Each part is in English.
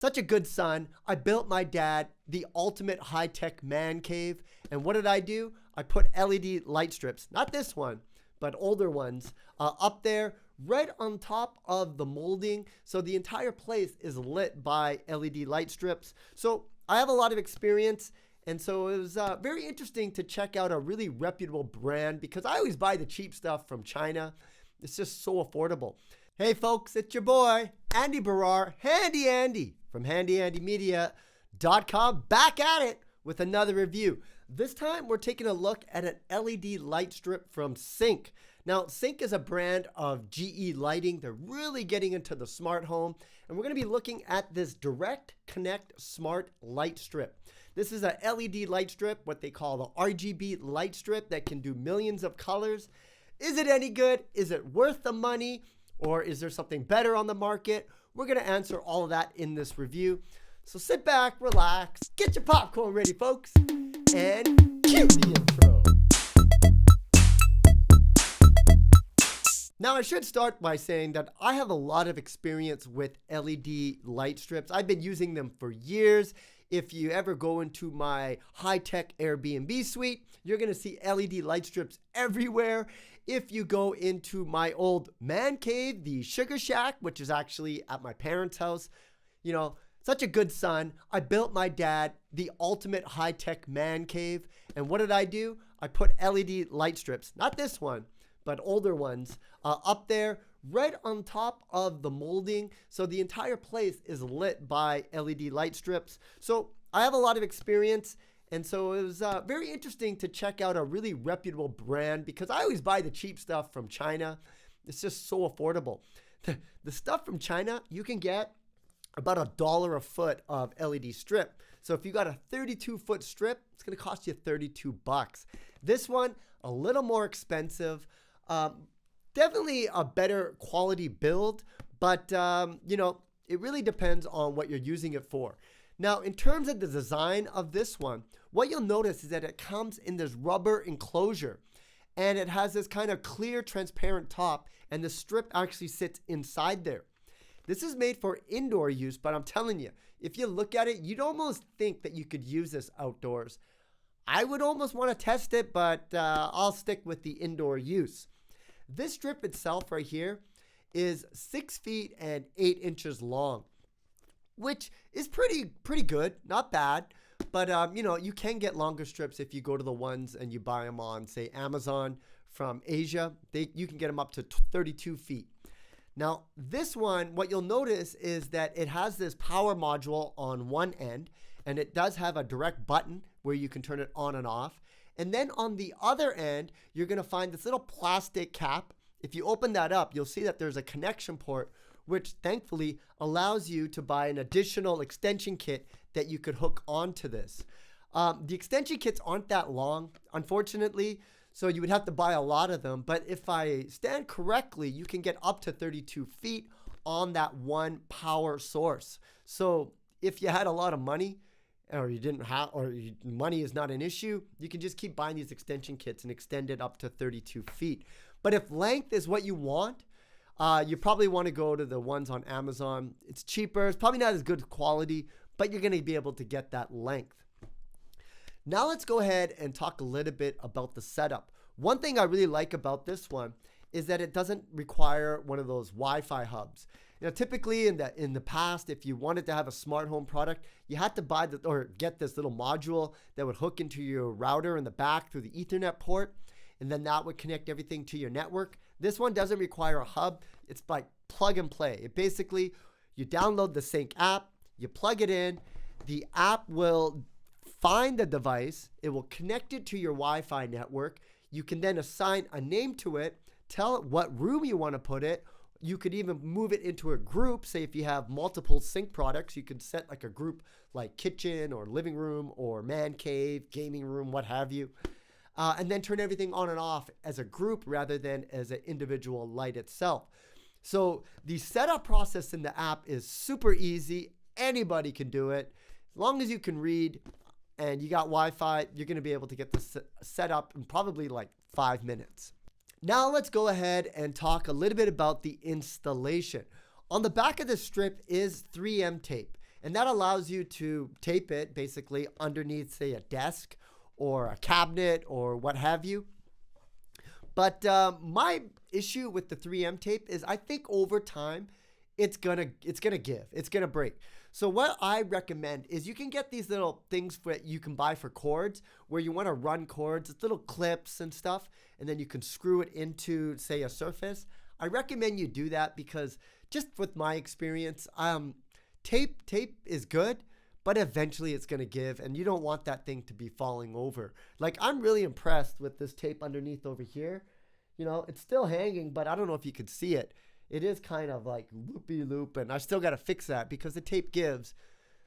Such a good son. I built my dad the ultimate high-tech man cave. And what did I do? I put LED light strips, not this one, but older ones, up there right on top of the molding. So the entire place is lit by LED light strips. So I have a lot of experience. And so it was very interesting to check out a really reputable brand because I always buy the cheap stuff from China. It's just so affordable. Hey folks, it's your boy, Andy Baryer, Handy Andy from HandyAndyMedia.com, back at it with another review. This time we're taking a look at an LED light strip from Cync. Now, Cync is a brand of GE lighting. They're really getting into the smart home. And we're going to be looking at this Direct Connect Smart Light Strip. This is a LED light strip, what they call the RGB light strip that can do millions of colors. Is it any good? Is it worth the money? Or is there something better on the market? We're going to answer all of that in this review. So sit back, relax, get your popcorn ready, folks, and cue the intro. Now, I should start by saying that I have a lot of experience with LED light strips. I've been using them for years. If you ever go into my high-tech Airbnb suite, you're going to see LED light strips everywhere. If you go into my old man cave, the Sugar Shack, which is actually at my parents' house, you know, such a good son. I built my dad the ultimate high-tech man cave. And what did I do? I put LED light strips, not this one, but older ones, up there right on top of the molding. So the entire place is lit by LED light strips. So I have a lot of experience. And so it was very interesting to check out a really reputable brand because I always buy the cheap stuff from China. It's just so affordable. The stuff from China, you can get about $1 a foot of LED strip. So if you got a 32-foot strip, it's going to cost you 32 bucks. This one, a little more expensive. Definitely a better quality build, but you know, it really depends on what you're using it for. Now, in terms of the design of this one, what you'll notice is that it comes in this rubber enclosure and it has this kind of clear, transparent top, and the strip actually sits inside there. This is made for indoor use, but I'm telling you, if you look at it, you'd almost think that you could use this outdoors. I would almost want to test it, but I'll stick with the indoor use. This strip itself right here is 6 feet and 8 inches long, which is pretty good, not bad. But you know, you can get longer strips if you go to the ones and you buy them on, say, Amazon from Asia. You can get them up to 32 feet. Now, this one, what you'll notice is that it has this power module on one end, and it does have a direct button where you can turn it on and off. And then on the other end, you're going to find this little plastic cap. If you open that up, you'll see that there's a connection port, which thankfully allows you to buy an additional extension kit that you could hook onto this. The extension kits aren't that long, unfortunately, so you would have to buy a lot of them. But if I stand correctly, you can get up to 32 feet on that one power source. So if you had a lot of money, or you didn't have, or money is not an issue, you can just keep buying these extension kits and extend it up to 32 feet. But if length is what you want, you probably want to go to the ones on Amazon. It's cheaper. It's probably not as good quality, but you're going to be able to get that length. Now let's go ahead and talk a little bit about the setup. One thing I really like about this one is that it doesn't require one of those Wi-Fi hubs. You know, typically in the past, if you wanted to have a smart home product, you had to buy or get this little module that would hook into your router in the back through the Ethernet port, and then that would connect everything to your network. This one doesn't require a hub. It's like plug and play. It basically, you download the Cync app, you plug it in, the app will find the device, it will connect it to your Wi-Fi network. You can then assign a name to it, tell it what room you want to put it. You could even move it into a group. Say if you have multiple Cync products, you could set like a group like kitchen or living room or man cave, gaming room, what have you. And then turn everything on and off as a group rather than as an individual light itself. So the setup process in the app is super easy. Anybody can do it. As long as you can read and you got Wi-Fi, you're going to be able to get this set up in probably like 5 minutes. Now let's go ahead and talk a little bit about the installation. On the back of the strip is 3M tape. And that allows you to tape it basically underneath, say, a desk or a cabinet or what have you. But my issue with the 3M tape is I think over time it's gonna give, it's gonna break. So what I recommend is you can get these little things that you can buy for cords where you want to run cords. It's little clips and stuff, and then you can screw it into, say, a surface. I recommend you do that because just with my experience, tape is good, but eventually it's going to give, and you don't want that thing to be falling over. Like, I'm really impressed with this tape underneath over here. You know, it's still hanging, but I don't know if you could see it. It is kind of like loopy-loop, and I still got to fix that because the tape gives.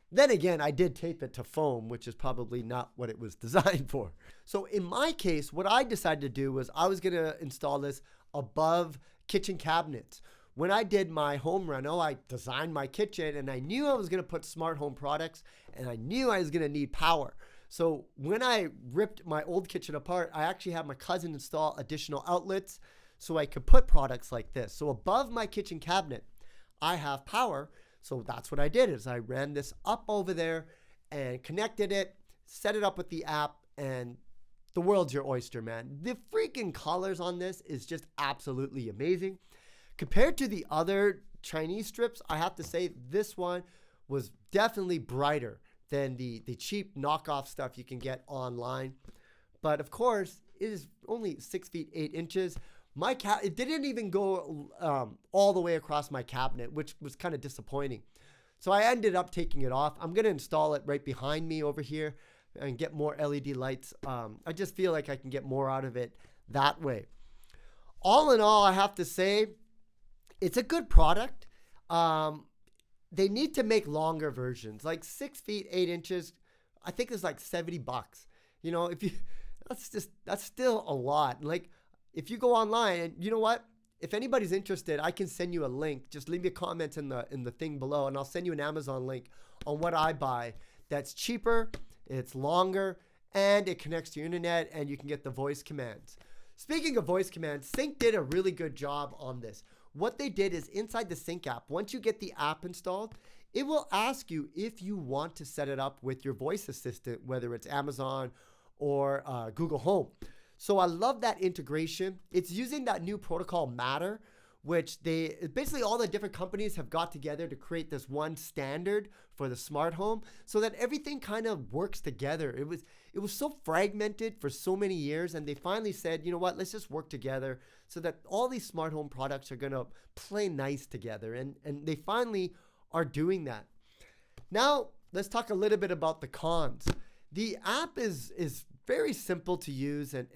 Then again, I did tape it to foam, which is probably not what it was designed for. So in my case, what I decided to do was I was going to install this above kitchen cabinets. When I did my home reno, I designed my kitchen, and I knew I was going to put smart home products, and I knew I was going to need power. So when I ripped my old kitchen apart, I actually had my cousin install additional outlets so I could put products like this. So above my kitchen cabinet, I have power. So that's what I did is I ran this up over there and connected it, set it up with the app, and the world's your oyster, man. The freaking colors on this is just absolutely amazing. Compared to the other Chinese strips, I have to say this one was definitely brighter than the cheap knockoff stuff you can get online. But of course, it is only 6 feet 8 inches. It didn't even go all the way across my cabinet, which was kind of disappointing. So I ended up taking it off. I'm going to install it right behind me over here and get more LED lights. I just feel like I can get more out of it that way. All in all, I have to say, it's a good product. They need to make longer versions, like 6 feet 8 inches. I think it's like $70. You know, that's still a lot. Like, if you go online, and you know what? If anybody's interested, I can send you a link. Just leave me a comment in the thing below, and I'll send you an Amazon link on what I buy. That's cheaper, it's longer, and it connects to your internet, and you can get the voice commands. Speaking of voice commands, Cync did a really good job on this. What they did is inside the Cync app, once you get the app installed, it will ask you if you want to set it up with your voice assistant, whether it's Amazon or Google Home. So I love that integration. It's using that new protocol Matter, which basically all the different companies have got together to create this one standard for the smart home so that everything kind of works together. It was so fragmented for so many years, and they finally said, you know what, let's just work together so that all these smart home products are going to play nice together. And they finally are doing that. Now, let's talk a little bit about the cons. The app is very simple to use and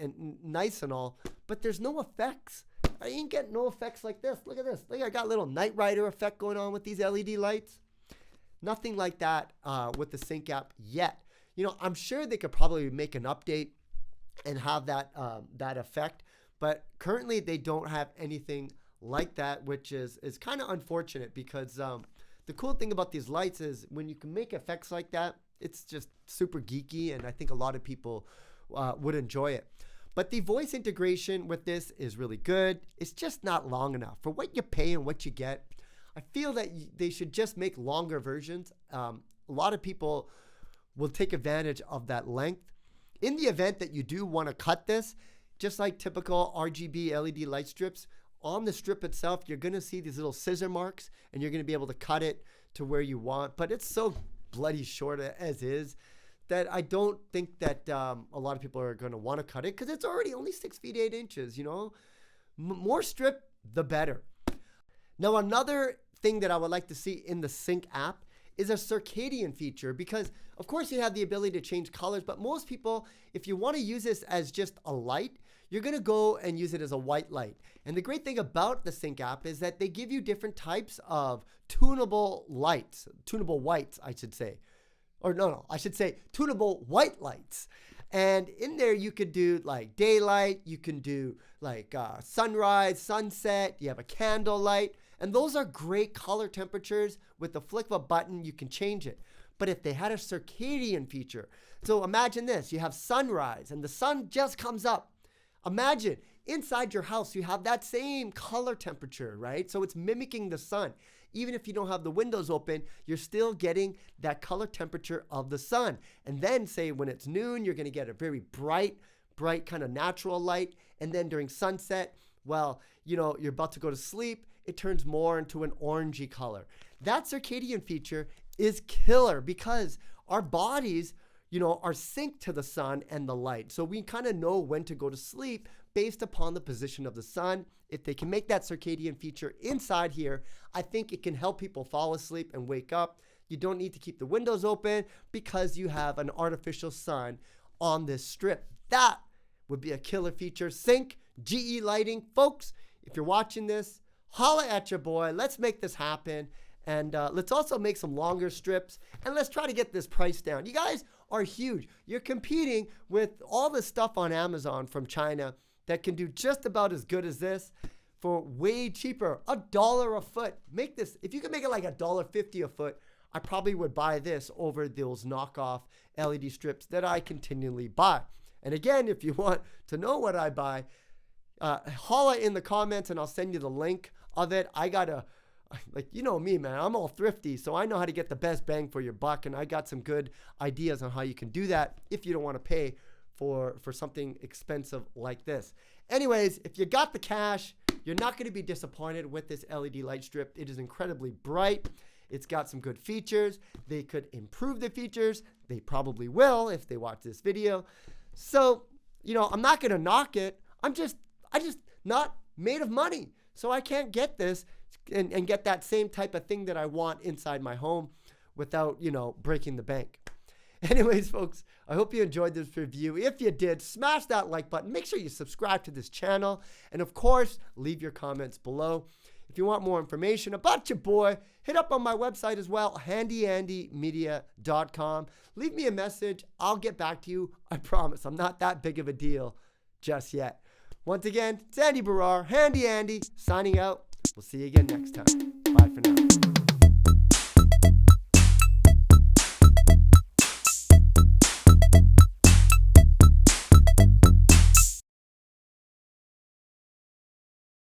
nice and all, but there's no effects. I ain't getting no effects like this. Look at this. Look, I got a little Knight Rider effect going on with these LED lights. Nothing like that with the Cync app yet. You know, I'm sure they could probably make an update and have that effect, but currently they don't have anything like that, which is kind of unfortunate because the cool thing about these lights is when you can make effects like that, it's just super geeky, and I think a lot of people would enjoy it. But the voice integration with this is really good. It's just not long enough. For what you pay and what you get, I feel that they should just make longer versions. A lot of people will take advantage of that length. In the event that you do want to cut this, just like typical RGB LED light strips, on the strip itself, you're going to see these little scissor marks, and you're going to be able to cut it to where you want. But it's so bloody short as is that I don't think that a lot of people are going to want to cut it because it's already only 6 feet 8 inches. You know, more strip, the better. Now, another thing that I would like to see in the Cync app is a circadian feature because, of course, you have the ability to change colors, but most people, if you want to use this as just a light, you're going to go and use it as a white light. And the great thing about the Cync app is that they give you different types of tunable lights, tunable whites, I should say. Or no, I should say tunable white lights. And in there, you could do like daylight, you can do like sunrise, sunset, you have a candle light. And those are great color temperatures. With the flick of a button, you can change it. But if they had a circadian feature, so imagine this, you have sunrise and the sun just comes up. Imagine inside your house, you have that same color temperature, right? So it's mimicking the sun. even if you don't have the windows open, you're still getting that color temperature of the sun. And then say when it's noon, you're going to get a very bright kind of natural light. And then during sunset, well, you're about to go to sleep, it turns more into an orangey color. That circadian feature is killer because our bodies, are synced to the sun and the light. So we kind of know when to go to sleep based upon the position of the sun. If they can make that circadian feature inside here, I think it can help people fall asleep and wake up. You don't need to keep the windows open because you have an artificial sun on this strip. That would be a killer feature. Cync, GE Lighting. Folks, if you're watching this, holla at your boy. Let's make this happen. And let's also make some longer strips. And let's try to get this price down. You guys are huge. You're competing with all this stuff on Amazon from China that can do just about as good as this for way cheaper. $1 a foot. Make this, if you can make it like $1.50 a foot, I probably would buy this over those knockoff LED strips that I continually buy. And again, if you want to know what I buy, holla in the comments and I'll send you the link of it. I got me, man, I'm all thrifty, so I know how to get the best bang for your buck, and I got some good ideas on how you can do that if you don't want to pay for something expensive like this. Anyways, if you got the cash, you're not going to be disappointed with this LED light strip. It is incredibly bright. It's got some good features. They could improve the features. They probably will if they watch this video. So, I'm not going to knock it. I just not made of money. So I can't get this and get that same type of thing that I want inside my home without, breaking the bank. Anyways, folks, I hope you enjoyed this review. If you did, smash that like button. Make sure you subscribe to this channel. And of course, leave your comments below. If you want more information about your boy, hit up on my website as well, handyandymedia.com. Leave me a message. I'll get back to you. I promise. I'm not that big of a deal just yet. Once again, it's Andy Baryer, Handy Andy, signing out. We'll see you again next time.